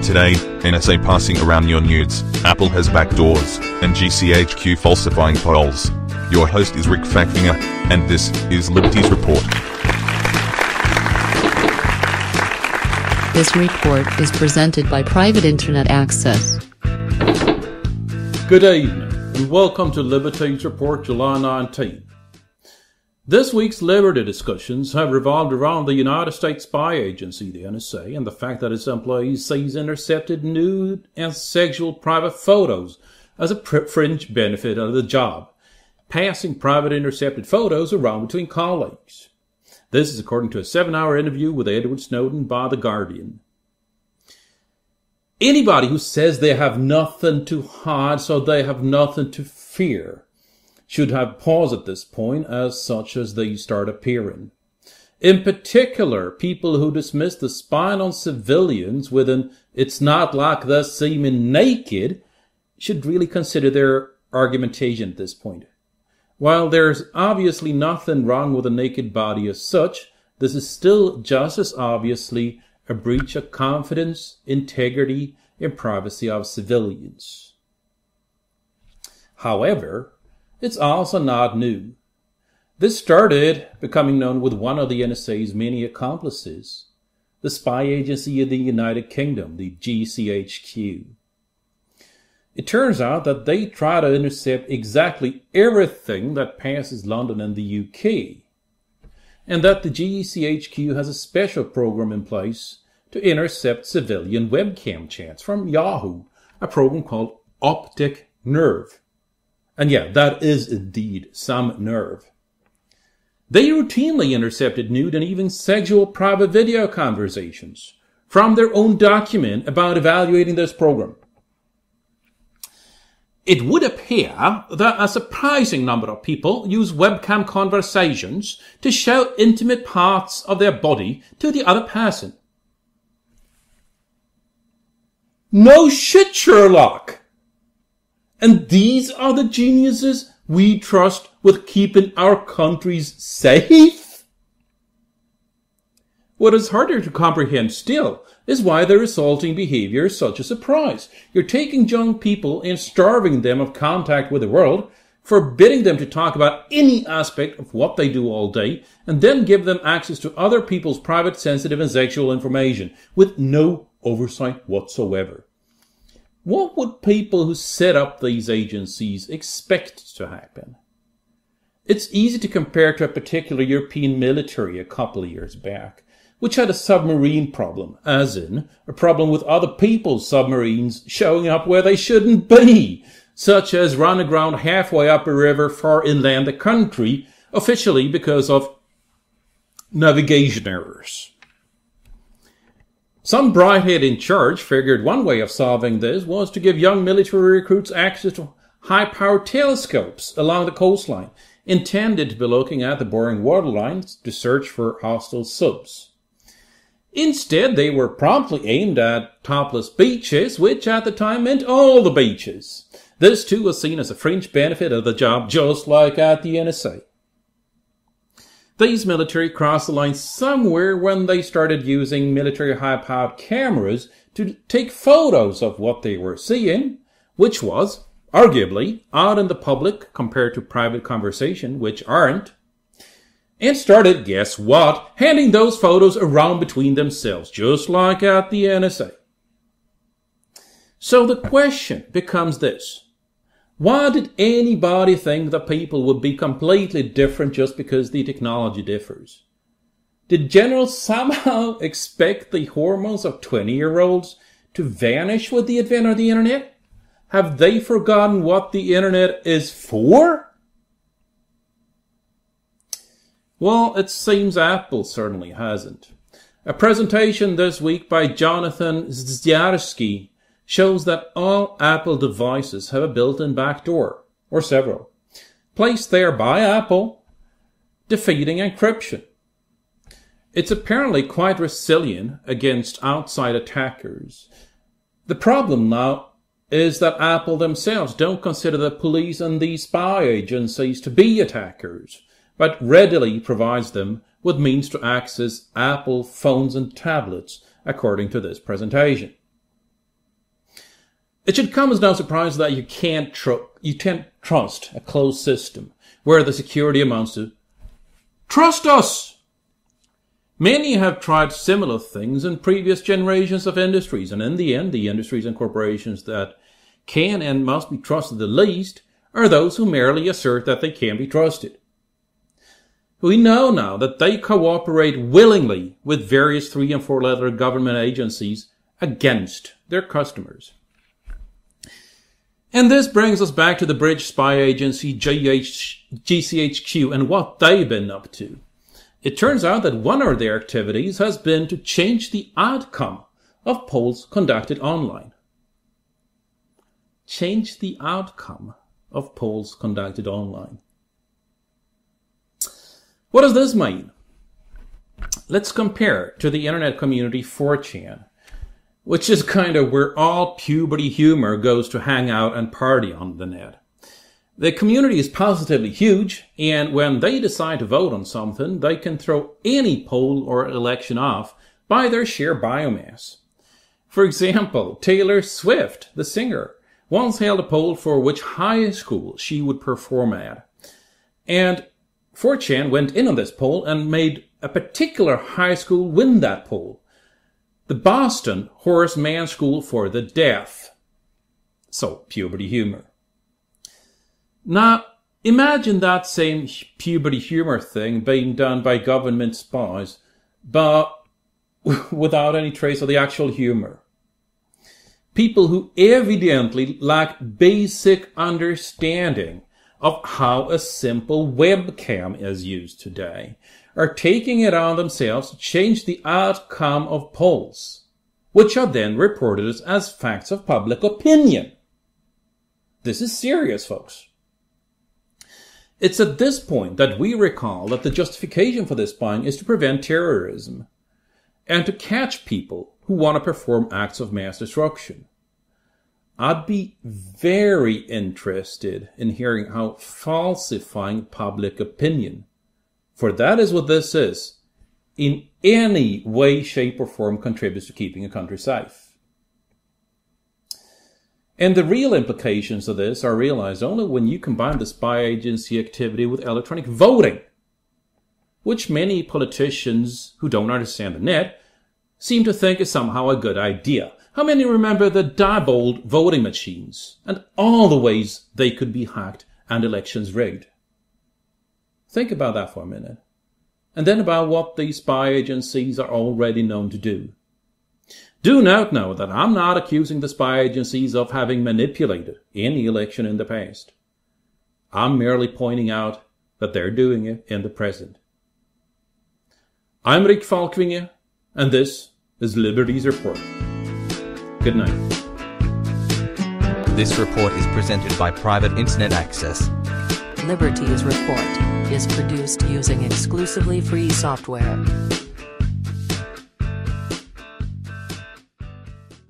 Today, NSA passing around your nudes, Apple has backdoors, and GCHQ falsifying polls. Your host is Rick Fackfinger, and this is Liberties Report. This report is presented by Private Internet Access. Good evening, and welcome to Liberties Report July 19. This week's Liberty discussions have revolved around the United States spy agency, the NSA, and the fact that its employees seize intercepted nude and sexual private photos as a fringe benefit of the job, passing private intercepted photos around between colleagues. This is according to a 7-hour interview with Edward Snowden by The Guardian. Anybody who says they have nothing to hide, so they have nothing to fear, should have pause at this point as such as they start appearing. In particular, people who dismiss the spying on civilians with an "it's not like they're seeming naked" should really consider their argumentation at this point. While there's obviously nothing wrong with a naked body as such, this is still just as obviously a breach of confidence, integrity, and privacy of civilians. However, it's also not new. This started becoming known with one of the NSA's many accomplices, the spy agency of the United Kingdom, the GCHQ. It turns out that they try to intercept exactly everything that passes London and the UK, and that the GCHQ has a special program in place to intercept civilian webcam chats from Yahoo, a program called Optic Nerve. And yeah, that is indeed some nerve. They routinely intercepted nude and even sexual private video conversations from their own document about evaluating this program. It would appear that a surprising number of people use webcam conversations to show intimate parts of their body to the other person. No shit, Sherlock! And these are the geniuses we trust with keeping our countries safe? What is harder to comprehend still is why the resulting behavior is such a surprise. You're taking young people and starving them of contact with the world, forbidding them to talk about any aspect of what they do all day, and then give them access to other people's private, sensitive, and sexual information with no oversight whatsoever. What would people who set up these agencies expect to happen? It's easy to compare to a particular European military a couple of years back, which had a submarine problem, as in a problem with other people's submarines showing up where they shouldn't be, such as run aground halfway up a river far inland the country, officially because of navigation errors. Some brighthead in charge figured one way of solving this was to give young military recruits access to high-powered telescopes along the coastline, intended to be looking at the boring waterlines to search for hostile subs. Instead, they were promptly aimed at topless beaches, which at the time meant all the beaches. This too was seen as a fringe benefit of the job, just like at the NSA. These military crossed the line somewhere when they started using military high-powered cameras to take photos of what they were seeing, which was, arguably, out in the public compared to private conversation, which aren't, and started, guess what, handing those photos around between themselves, just like at the NSA. So the question becomes this. Why did anybody think that people would be completely different just because the technology differs? Did generals somehow expect the hormones of 20-year-olds to vanish with the advent of the internet? Have they forgotten what the internet is for? Well, it seems Apple certainly hasn't. A presentation this week by Jonathan Zdziarski shows that all Apple devices have a built-in backdoor, or several, placed there by Apple, defeating encryption. It's apparently quite resilient against outside attackers. The problem now is that Apple themselves don't consider the police and these spy agencies to be attackers, but readily provides them with means to access Apple phones and tablets, according to this presentation. It should come as no surprise that you can't trust a closed system where the security amounts to trust us. Many have tried similar things in previous generations of industries, and in the end, the industries and corporations that can and must be trusted the least are those who merely assert that they can be trusted. We know now that they cooperate willingly with various 3- and 4-letter government agencies against their customers. And this brings us back to the British spy agency GCHQ and what they've been up to. It turns out that one of their activities has been to change the outcome of polls conducted online. Change the outcome of polls conducted online. What does this mean? Let's compare to the internet community 4chan, which is kind of where all puberty humor goes to hang out and party on the net. The community is positively huge, and when they decide to vote on something, they can throw any poll or election off by their sheer biomass. For example, Taylor Swift, the singer, once held a poll for which high school she would perform at. And 4chan went in on this poll and made a particular high school win that poll. The Boston Horace Mann School for the Deaf. So, puberty humor. Now, imagine that same puberty humor thing being done by government spies, but without any trace of the actual humor. People who evidently lack basic understanding of how a simple webcam is used today are taking it on themselves to change the outcome of polls, which are then reported as facts of public opinion. This is serious, folks. It's at this point that we recall that the justification for this spying is to prevent terrorism and to catch people who want to perform acts of mass destruction. I'd be very interested in hearing how falsifying public opinion, for that is what this is, in any way, shape, or form contributes to keeping a country safe. And the real implications of this are realized only when you combine the spy agency activity with electronic voting, which many politicians who don't understand the net seem to think is somehow a good idea. How many remember the Diebold voting machines and all the ways they could be hacked and elections rigged? Think about that for a minute. And then about what these spy agencies are already known to do. Do note now that I'm not accusing the spy agencies of having manipulated any election in the past. I'm merely pointing out that they're doing it in the present. I'm Rick Falkvinge, and this is Liberties Report. Good night. This report is presented by Private Internet Access. Liberties Report is produced using exclusively free software.